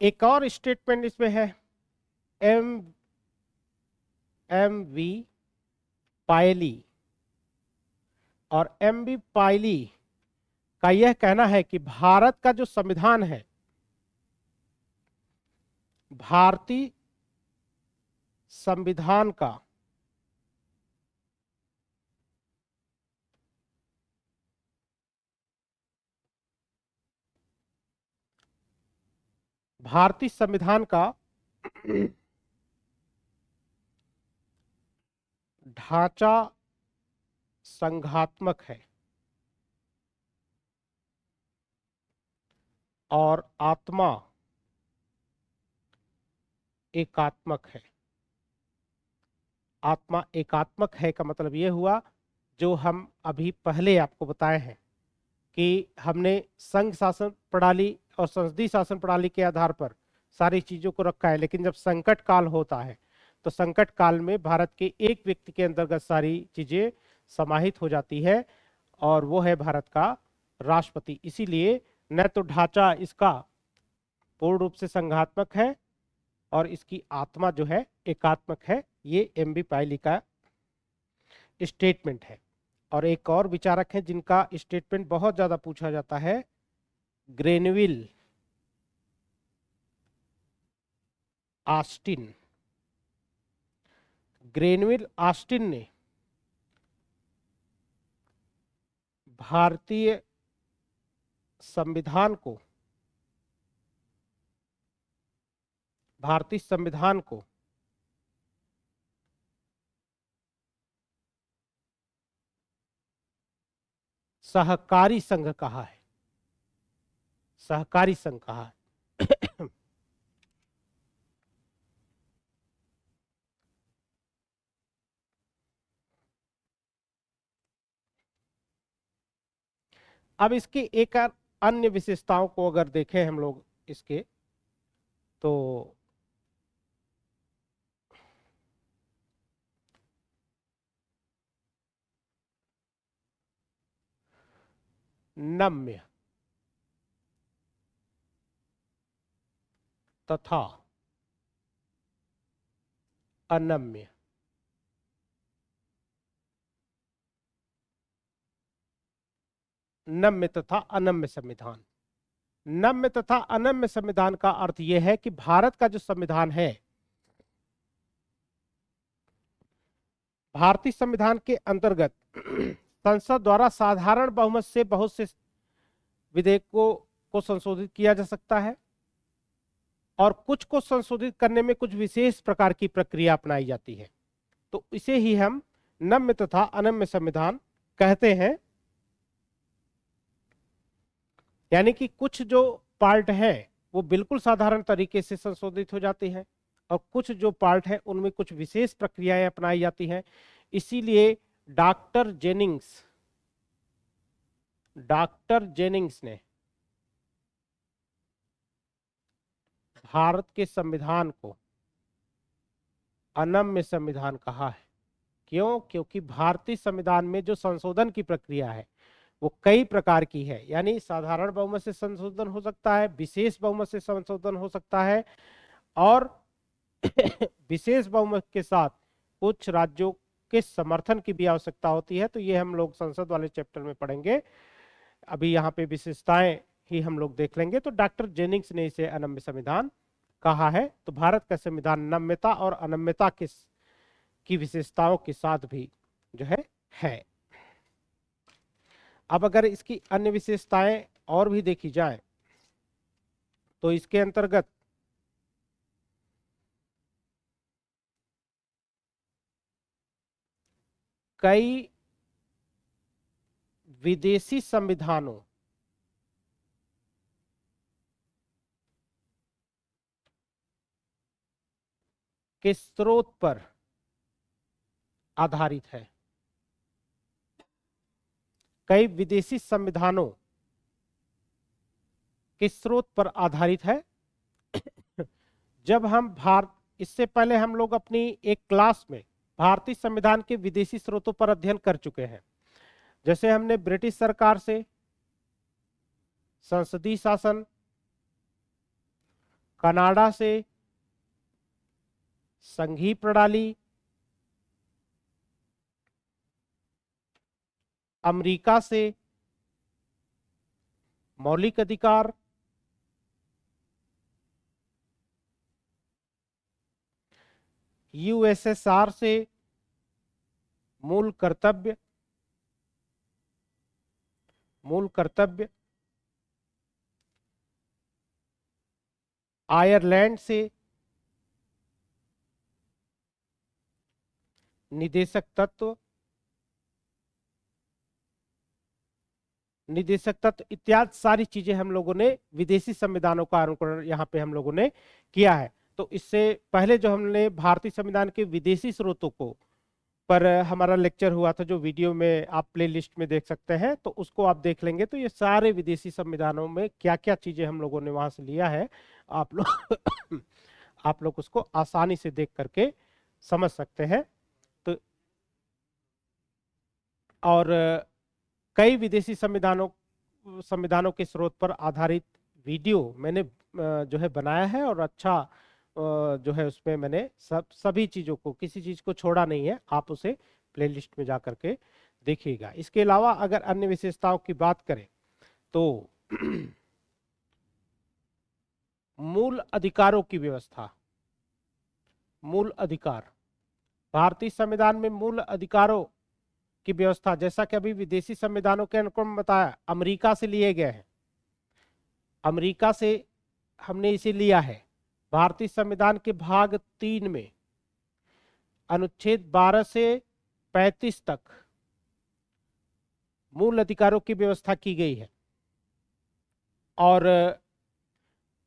एक और स्टेटमेंट इसमें है, एम.वी. पायली, और एम.वी. पायली का यह कहना है कि भारत का जो संविधान है, भारतीय संविधान का ढांचा संघात्मक है और आत्मा एकात्मक है। आत्मा एकात्मक है का मतलब यह हुआ, जो हम अभी पहले आपको बताए हैं कि हमने संघ शासन प्रणाली और संसदीय शासन प्रणाली के आधार पर सारी चीजों को रखा है, लेकिन जब संकट काल होता है तो संकट काल में भारत के एक व्यक्ति के अंतर्गत सारी चीजें समाहित हो जाती है, और वो है भारत का राष्ट्रपति। इसीलिए न तो ढांचा इसका पूर्ण रूप से संघात्मक है और इसकी आत्मा जो है एकात्मक है। ये एमबी पाइली का स्टेटमेंट है। और एक और विचारक है जिनका स्टेटमेंट बहुत ज्यादा पूछा जाता है, ग्रेनविल ऑस्टिन। ग्रेनविल ऑस्टिन ने भारतीय संविधान को सहकारी संघ कहा है, सहकारी संघ कहा है। अब इसकी एक अन्य विशेषताओं को अगर देखें हम लोग इसके, तो नम्य तथा अनम्य। नम्य तथा अनम्य संविधान। नम्य तथा अनम्य संविधान का अर्थ यह है कि भारत का जो संविधान है, भारतीय संविधान के अंतर्गत संसद द्वारा साधारण बहुमत से बहुत से विधेयकों को संशोधित किया जा सकता है और कुछ को संशोधित करने में कुछ विशेष प्रकार की प्रक्रिया अपनाई जाती है। तो इसे ही हम नम्य तथा अनम्य संविधान कहते हैं। यानी कि कुछ जो पार्ट है वो बिल्कुल साधारण तरीके से संशोधित हो जाती है और कुछ जो पार्ट है उनमें कुछ विशेष प्रक्रियाएं अपनाई जाती हैं। इसीलिए डॉक्टर जेनिंग्स ने भारत के संविधान को अनम्य संविधान कहा है। क्यों? क्योंकि भारतीय संविधान में जो संशोधन की प्रक्रिया है वो कई प्रकार की है। यानी साधारण बहुमत से संशोधन हो सकता है, विशेष बहुमत से संशोधन हो सकता है और विशेष बहुमत के साथ कुछ राज्यों के समर्थन की भी आवश्यकता होती है। तो ये हम लोग संसद वाले चैप्टर में पढ़ेंगे। अभी यहाँ पे विशेषताएं ही हम लोग देख लेंगे। तो डॉक्टर जेनिंग्स ने इसे अनम्य संविधान कहा है। तो भारत का संविधान नम्यता और अनम्यता की विशेषताओं के साथ भी जो है। अब अगर इसकी अन्य विशेषताएं और भी देखी जाए तो इसके अंतर्गत कई विदेशी संविधानों के स्रोत पर आधारित है। कई विदेशी संविधानों के स्रोत पर आधारित है। जब हम इससे पहले हम लोग अपनी एक क्लास में भारतीय संविधान के विदेशी स्रोतों पर अध्ययन कर चुके हैं। जैसे हमने ब्रिटिश सरकार से, संसदीय शासन, कनाडा से, संघीय प्रणाली, अमेरिका से मौलिक अधिकार, यूएसएसआर से मूल कर्तव्य, आयरलैंड से निदेशक तत्व इत्यादि सारी चीजें हम लोगों ने विदेशी संविधानों का अनुकरण यहाँ पे हम लोगों ने किया है। तो इससे पहले जो हमने भारतीय संविधान के विदेशी स्रोतों को पर हमारा लेक्चर हुआ था, जो वीडियो में आप प्लेलिस्ट में देख सकते हैं, तो उसको आप देख लेंगे तो ये सारे विदेशी संविधानों में क्या क्या चीजें हम लोगों ने वहां से लिया है, आप लोग आप लोग उसको आसानी से देख करके समझ सकते हैं। तो और कई विदेशी संविधानों संविधानों के स्रोत पर आधारित वीडियो मैंने जो है बनाया है, और अच्छा जो है उसमें मैंने सभी चीज़ों को, किसी चीज़ को छोड़ा नहीं है। आप उसे प्लेलिस्ट में जा करके देखिएगा। इसके अलावा अगर अन्य विशेषताओं की बात करें तो मूल अधिकारों की व्यवस्था, मूल अधिकार, भारतीय संविधान में मूल अधिकारों की व्यवस्था, जैसा कि अभी विदेशी संविधानों के अनुक्रम बताया, अमेरिका से लिए गए हैं, अमेरिका से हमने इसे लिया है। भारतीय संविधान के भाग 3 में अनुच्छेद 12 से 35 तक मूल अधिकारों की व्यवस्था की गई है, और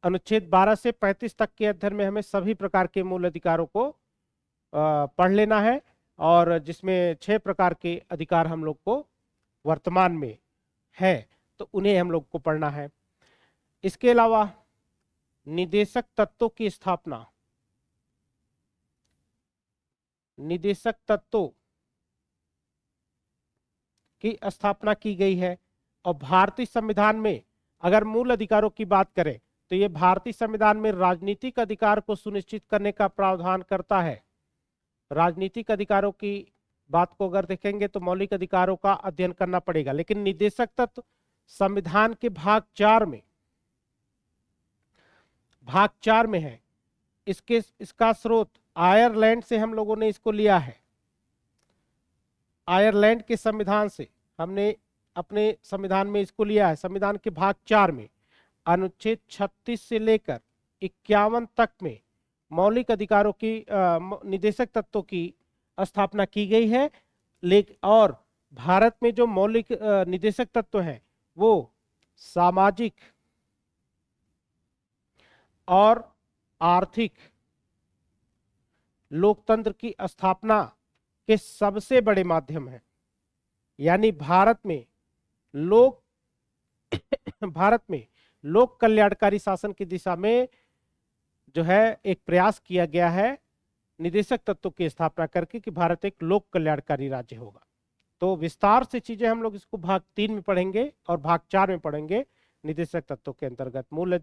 अनुच्छेद 12 से 35 तक के अध्ययन में हमें सभी प्रकार के मूल अधिकारों को पढ़ लेना है, और जिसमें 6 प्रकार के अधिकार हम लोग को वर्तमान में है, तो उन्हें हम लोग को पढ़ना है। इसके अलावा निदेशक तत्वों की स्थापना, निदेशक तत्वों की स्थापना की गई है। और भारतीय संविधान में अगर मूल अधिकारों की बात करें तो ये भारतीय संविधान में राजनीतिक अधिकार को सुनिश्चित करने का प्रावधान करता है। राजनीतिक अधिकारों की बात को अगर देखेंगे तो मौलिक अधिकारों का अध्ययन करना पड़ेगा, लेकिन निदेशक तत्व संविधान के भाग 4 में, भाग 4 में है। इसका स्रोत आयरलैंड से हम लोगों ने इसको लिया है। आयरलैंड के संविधान से हमने अपने संविधान में इसको लिया है। संविधान के भाग 4 में अनुच्छेद 36 से लेकर 51 तक में मौलिक अधिकारों की निदेशक तत्वों की स्थापना की गई है। और भारत में जो मौलिक निदेशक तत्व हैं वो सामाजिक और आर्थिक लोकतंत्र की स्थापना के सबसे बड़े माध्यम है। यानी भारत में लोक कल्याणकारी शासन की दिशा में जो है एक प्रयास किया गया है निदेशक तत्वों की स्थापना करके कि भारत एक लोक कल्याणकारी राज्य होगा। तो विस्तार से चीजें हम लोग इसको भाग 3 में पढ़ेंगे और भाग 4 में पढ़ेंगे। निदेशक तत्वों के अंतर्गत मूल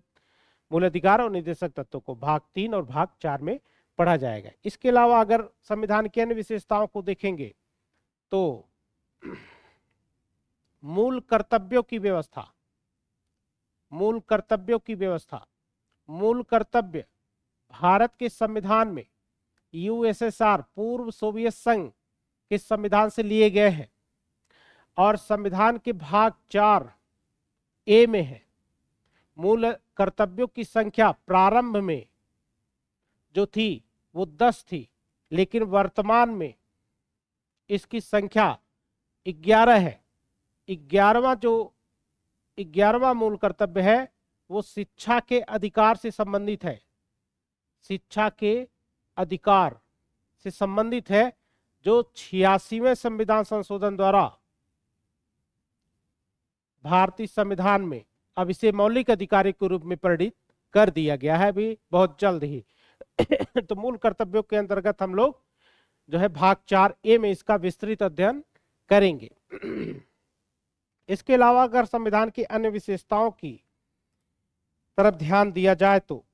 अधिकार और निदेशक तत्वों को भाग 3 और भाग 4 में पढ़ा जाएगा। इसके अलावा अगर संविधान की अन्य विशेषताओं को देखेंगे तो मूल कर्तव्यों की व्यवस्था, मूल कर्तव्यों की व्यवस्था, मूल कर्तव्य भारत के संविधान में यूएसएसआर पूर्व सोवियत संघ के संविधान से लिए गए हैं, और संविधान के भाग 4 ए में है। मूल कर्तव्यों की संख्या प्रारंभ में जो थी वो 10 थी, लेकिन वर्तमान में इसकी संख्या 11 है। 11वां मूल कर्तव्य है वो शिक्षा के अधिकार से संबंधित है। शिक्षा के अधिकार से संबंधित है, जो 86वें संविधान संशोधन द्वारा भारतीय संविधान में अब इसे मौलिक अधिकार के रूप में परिणित कर दिया गया है अभी बहुत जल्द ही। तो मूल कर्तव्यों के अंतर्गत हम लोग जो है भाग 4 ए में इसका विस्तृत अध्ययन करेंगे। इसके अलावा अगर संविधान की अन्य विशेषताओं की तरफ ध्यान दिया जाए तो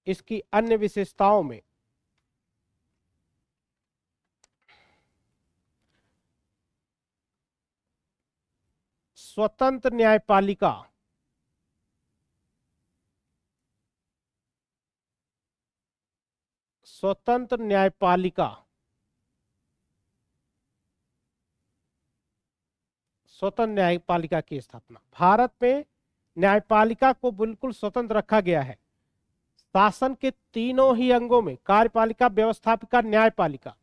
इसकी अन्य विशेषताओं में स्वतंत्र न्यायपालिका, स्वतंत्र न्यायपालिका, स्वतंत्र न्यायपालिका की स्थापना। भारत में न्यायपालिका को बिल्कुल स्वतंत्र रखा गया है। शासन के तीनों ही अंगों में, कार्यपालिका, व्यवस्थापिका, न्यायपालिका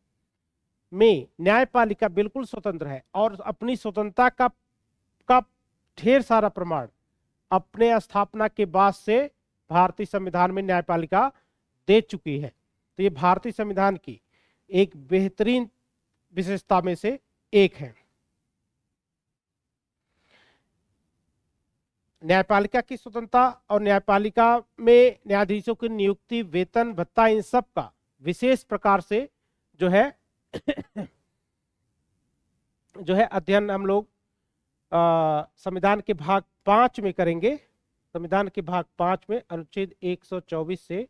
में न्यायपालिका बिल्कुल स्वतंत्र है, और अपनी स्वतंत्रता का ढेर सारा प्रमाण अपने स्थापना के बाद से भारतीय संविधान में न्यायपालिका दे चुकी है। तो ये भारतीय संविधान की एक बेहतरीन विशेषता में से एक है। न्यायपालिका की स्वतंत्रता और न्यायपालिका में न्यायाधीशों की नियुक्ति, वेतन, भत्ता, इन सब का विशेष प्रकार से जो है जो है अध्ययन हम लोग संविधान के भाग 5 में करेंगे। संविधान के भाग 5 में अनुच्छेद 124 से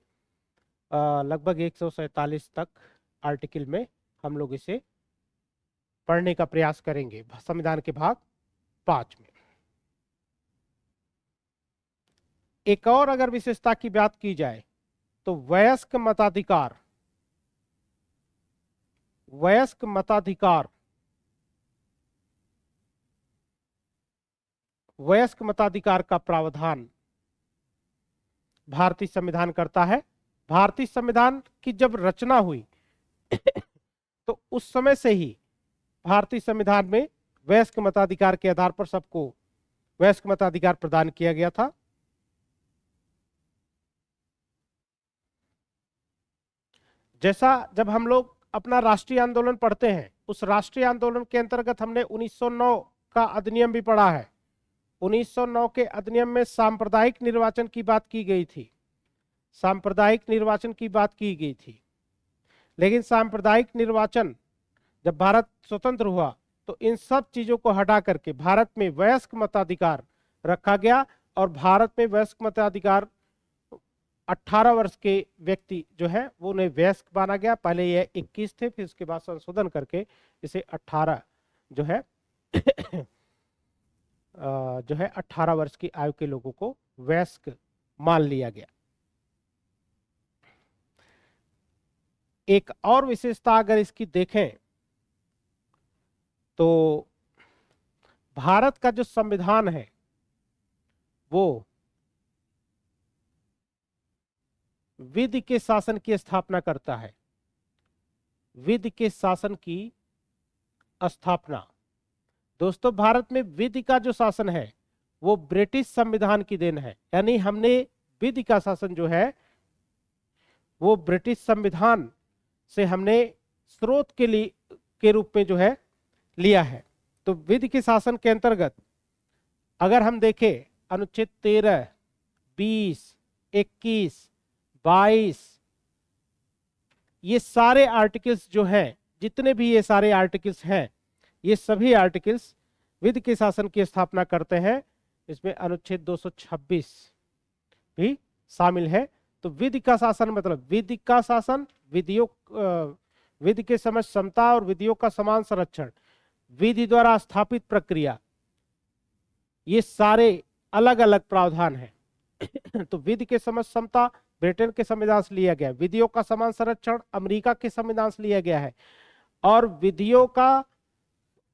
लगभग 147 तक आर्टिकल में हम लोग इसे पढ़ने का प्रयास करेंगे संविधान के भाग 5 में। एक और अगर विशेषता की बात की जाए तो वयस्क मताधिकार, वयस्क मताधिकार, वयस्क मताधिकार का प्रावधान भारतीय संविधान करता है। भारतीय संविधान की जब रचना हुई तो उस समय से ही भारतीय संविधान में वयस्क मताधिकार के आधार पर सबको वयस्क मताधिकार प्रदान किया गया था। जैसा जब हम लोग अपना राष्ट्रीय आंदोलन पढ़ते हैं, उस राष्ट्रीय आंदोलन के अंतर्गत हमने 1909 का अधिनियम भी पढ़ा है। 1909 के अधिनियम में सांप्रदायिक निर्वाचन की बात की गई थी, सांप्रदायिक निर्वाचन की बात की गई थी। लेकिन सांप्रदायिक निर्वाचन जब भारत स्वतंत्र हुआ तो इन सब चीजों को हटा करके भारत में वयस्क मताधिकार रखा गया और भारत में वयस्क मताधिकार 18 वर्ष के व्यक्ति जो है वो उन्हें वयस्क माना गया। पहले यह 21 थे, फिर उसके बाद संशोधन करके इसे 18 जो है जो है 18 वर्ष की आयु के लोगों को वयस्क मान लिया गया। एक और विशेषता अगर इसकी देखें तो भारत का जो संविधान है वो विधि के शासन की स्थापना करता है। विधि के शासन की स्थापना, दोस्तों भारत में विधि का जो शासन है वो ब्रिटिश संविधान की देन है। यानी हमने विधि का शासन जो है वो ब्रिटिश संविधान से हमने स्रोत के रूप में जो है लिया है। तो विधि के शासन के अंतर्गत अगर हम देखें अनुच्छेद 13, 20, 21, 22 ये सारे आर्टिकल्स जो हैं, जितने भी ये सारे आर्टिकल्स हैं, ये सभी आर्टिकल्स विधि के शासन की स्थापना करते हैं। इसमें अनुच्छेद 226 भी शामिल है। तो विधि का शासन मतलब विधि का शासन, विधियों विधि के समक्ष समता और विधियों का समान संरक्षण, विधि द्वारा स्थापित प्रक्रिया, ये सारे अलग अलग प्रावधान हैं। तो विधि के समक्ष समता ब्रिटेन के संविधान से लिया गया, विधियों का समान संरक्षण अमेरिका के संविधान से लिया गया है, और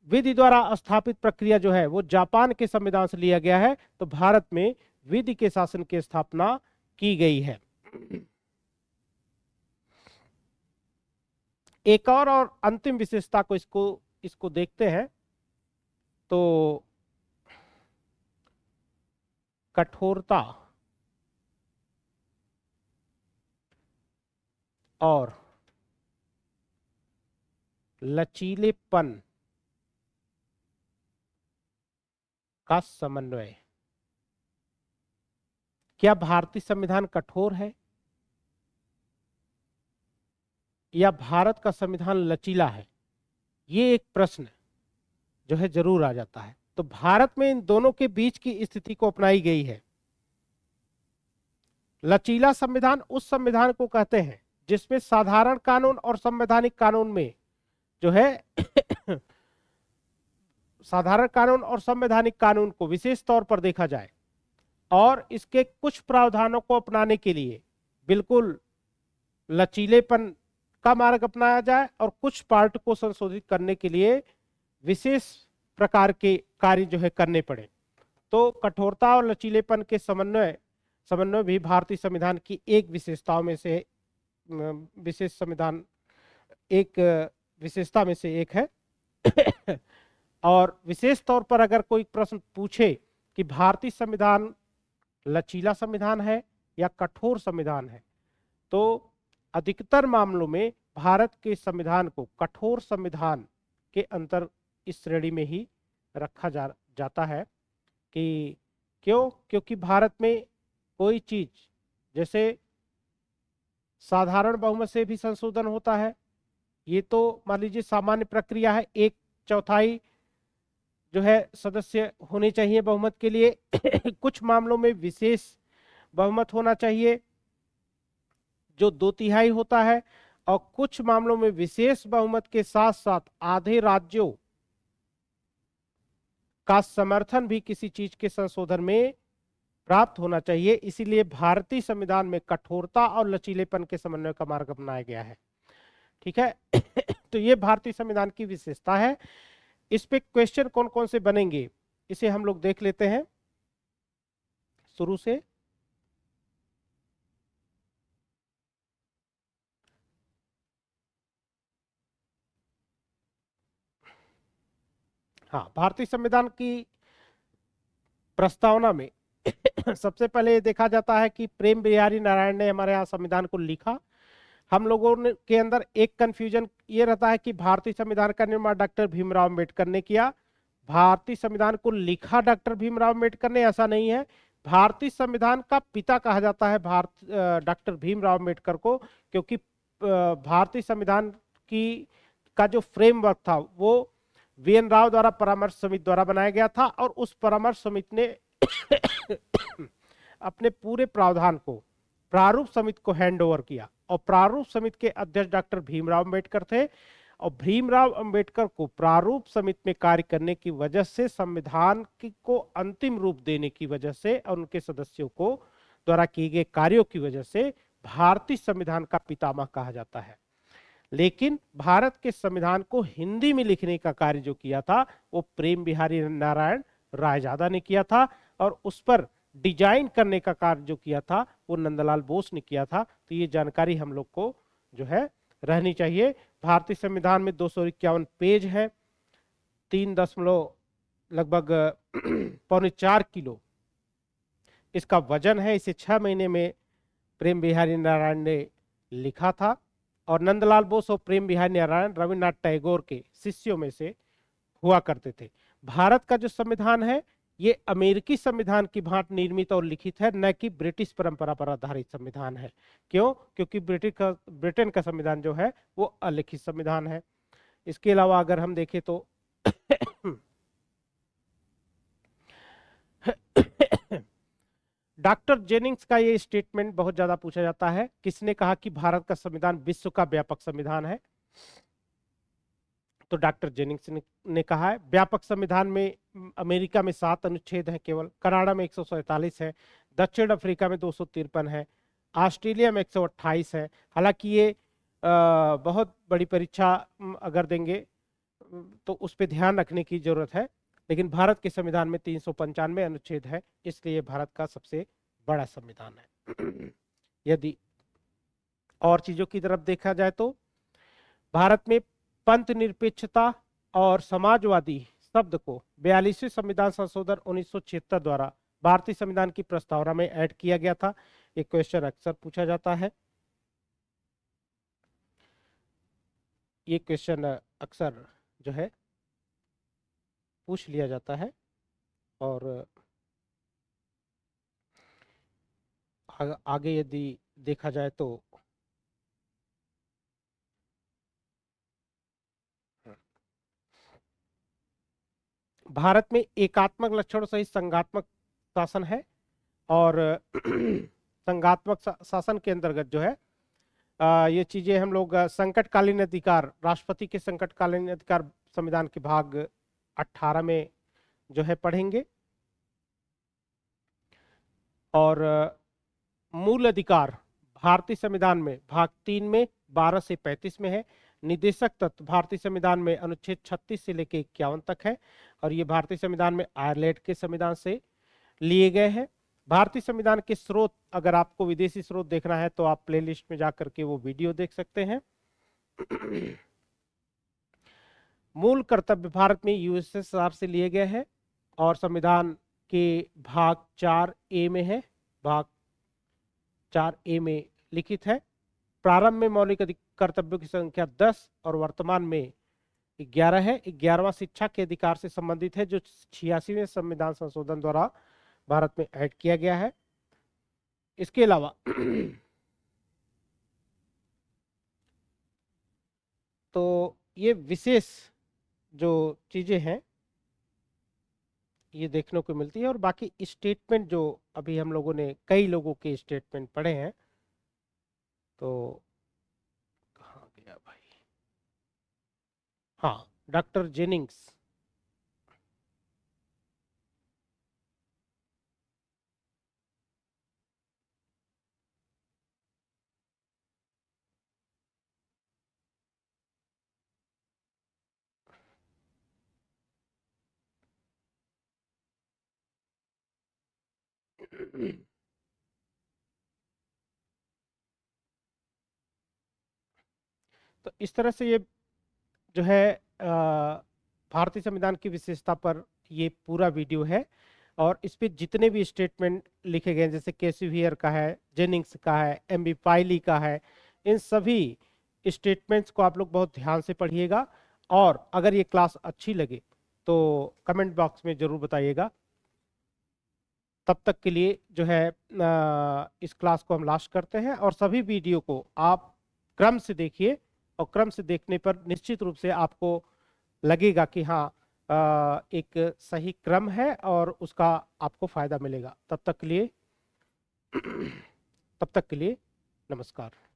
विधि द्वारा स्थापित प्रक्रिया जो है वो जापान के संविधान से लिया गया है। तो भारत में विधि के शासन की स्थापना की गई है। एक और अंतिम विशेषता को इसको देखते हैं तो कठोरता और लचीलेपन का समन्वय। क्या भारतीय संविधान कठोर है या भारत का संविधान लचीला है? ये एक प्रश्न जो है जरूर आ जाता है। तो भारत में इन दोनों के बीच की स्थिति को अपनाई गई है। लचीला संविधान उस संविधान को कहते हैं जिसमें साधारण कानून और संवैधानिक कानून में जो है साधारण कानून और संवैधानिक कानून को विशेष तौर पर देखा जाए और इसके कुछ प्रावधानों को अपनाने के लिए बिल्कुल लचीलेपन का मार्ग अपनाया जाए और कुछ पार्ट को संशोधित करने के लिए विशेष प्रकार के कार्य जो है करने पड़े। तो कठोरता और लचीलेपन के समन्वय भी भारतीय संविधान की एक विशेषताओं में से विशेषता में से एक है। और विशेष तौर पर अगर कोई प्रश्न पूछे कि भारतीय संविधान लचीला संविधान है या कठोर संविधान है, तो अधिकतर मामलों में भारत के संविधान को कठोर संविधान के अंतर इस श्रेणी में ही रखा जाता है। कि क्योंकि भारत में कोई चीज जैसे साधारण बहुमत से भी संशोधन होता है, ये तो मान लीजिए सामान्य प्रक्रिया है, 1/4 जो है सदस्य होने चाहिए बहुमत के लिए। कुछ मामलों में विशेष बहुमत होना चाहिए जो 2/3 होता है, और कुछ मामलों में विशेष बहुमत के साथ साथ आधे राज्यों का समर्थन भी किसी चीज के संशोधन में प्राप्त होना चाहिए। इसीलिए भारतीय संविधान में कठोरता और लचीलेपन के समन्वय का मार्ग अपनाया गया है। ठीक है। तो ये भारतीय संविधान की विशेषता है। इस पे क्वेश्चन कौन कौन से बनेंगे इसे हम लोग देख लेते हैं शुरू से। हाँ, भारतीय संविधान की प्रस्तावना में सबसे पहले ये देखा जाता है कि प्रेम बिहारी नारायण ने हमारे यहाँ संविधान को लिखा। हम लोगों ने के अंदर एक कंफ्यूजन ये रहता है कि भारतीय संविधान का निर्माण डॉक्टर भीमराव अम्बेडकर ने किया। भारतीय संविधान को लिखा डॉक्टर भीमराव अम्बेडकर ने, ऐसा नहीं है। भारतीय संविधान का पिता कहा जाता है डॉक्टर भीमराव अम्बेडकर को, क्योंकि भारतीय संविधान की का जो फ्रेमवर्क था वो वीएन राव द्वारा परामर्श समिति द्वारा बनाया गया था, और उस परामर्श समिति ने अपने पूरे प्रावधान को प्रारूप समिति को हैंड ओवर किया, और प्रारूप समिति के अध्यक्ष डॉक्टर भीमराव अम्बेडकर थे। और भीमराव अम्बेडकर को प्रारूप समिति में कार्य करने की वजह से, संविधान को अंतिम रूप देने की वजह से, और उनके सदस्यों को द्वारा किए गए कार्यों की वजह से भारतीय संविधान का पितामह कहा जाता है। लेकिन भारत के संविधान को हिंदी में लिखने का कार्य जो किया था वो प्रेम बिहारी नारायण रायजादा ने किया था, और उस पर डिजाइन करने का कार्य जो किया था वो नंदलाल बोस ने किया था। तो ये जानकारी हम लोग को जो है रहनी चाहिए। भारतीय संविधान में 251 पेज है, 3 लगभग 3.25 किलो इसका वजन है। इसे 6 महीने में प्रेम बिहारी नारायण ने लिखा था, और नंदलाल बोस और प्रेम बिहारी नारायण रविन्द्रनाथ टैगोर के शिष्यों में से हुआ करते थे। भारत का जो संविधान है ये अमेरिकी संविधान की भांति निर्मित और लिखित है, न कि ब्रिटिश परंपरा पर आधारित संविधान है। क्यों? क्योंकि ब्रिटेन का संविधान जो है वो अलिखित संविधान है। इसके अलावा अगर हम देखें तो डॉक्टर जेनिंग्स का ये स्टेटमेंट बहुत ज्यादा पूछा जाता है, किसने कहा कि भारत का संविधान विश्व का व्यापक संविधान है? तो डॉक्टर जेनिंग्स ने कहा है। व्यापक संविधान में अमेरिका में 7 अनुच्छेद हैं केवल, कनाडा में 147 है, दक्षिण अफ्रीका में 253 है, ऑस्ट्रेलिया में 128 है। हालांकि ये बहुत बड़ी परीक्षा अगर देंगे तो उस पर ध्यान रखने की जरूरत है, लेकिन भारत के संविधान में 395 अनुच्छेद है, इसलिए भारत का सबसे बड़ा संविधान है। यदि और चीजों की तरफ देखा जाए तो भारत में पंथ निरपेक्षता और समाजवादी शब्द को 42वें संविधान संशोधन 1976 द्वारा भारतीय संविधान की प्रस्तावना में ऐड किया गया था। एक क्वेश्चन अक्सर पूछा जाता है, ये क्वेश्चन अक्सर जो है पूछ लिया जाता है। और आगे यदि देखा जाए तो भारत में एकात्मक लक्षणों सहित संघात्मक शासन है, और संघात्मक शासन के अंतर्गत जो है ये चीजें हम लोग संकटकालीन अधिकार, राष्ट्रपति के संकटकालीन अधिकार संविधान के भाग 18 में जो है पढ़ेंगे। और मूल अधिकार भारतीय संविधान में भाग 3 में 12 से 35 में है। निदेशक तत्व भारतीय संविधान में अनुच्छेद 36 से लेकर 51 तक है, और ये भारतीय संविधान में आयरलैंड के संविधान से लिए गए हैं। भारतीय संविधान के स्रोत, अगर आपको विदेशी स्रोत देखना है तो आप प्लेलिस्ट में जाकर के वो वीडियो देख सकते हैं। मूल कर्तव्य भारत में यूएसएसआर से लिए गए हैं, और संविधान के भाग 4A में है, भाग 4A में लिखित है। प्रारंभ में मौलिक कर्तव्यों की संख्या 10 और वर्तमान में 11 है। 11वां शिक्षा के अधिकार से संबंधित है, जो 86वें संविधान संशोधन द्वारा भारत में ऐड किया गया है। इसके अलावा तो ये विशेष जो चीजें हैं ये देखने को मिलती है। और बाकी स्टेटमेंट जो अभी हम लोगों ने कई लोगों के स्टेटमेंट पढ़े हैं, तो कहाँ गया भाई, हाँ, डॉक्टर जेनिंग्स। तो इस तरह से ये जो है भारतीय संविधान की विशेषता पर ये पूरा वीडियो है। और इस पे जितने भी स्टेटमेंट लिखे गए हैं, जैसे कैसिवियर का है, जेनिंग्स का है, एमबी पाइली का है, इन सभी स्टेटमेंट्स को आप लोग बहुत ध्यान से पढ़िएगा। और अगर ये क्लास अच्छी लगे तो कमेंट बॉक्स में जरूर बताइएगा। तब तक के लिए जो है इस क्लास को हम लास्ट करते हैं, और सभी वीडियो को आप क्रम से देखिए, और क्रम से देखने पर निश्चित रूप से आपको लगेगा कि हाँ एक सही क्रम है और उसका आपको फायदा मिलेगा। तब तक के लिए नमस्कार।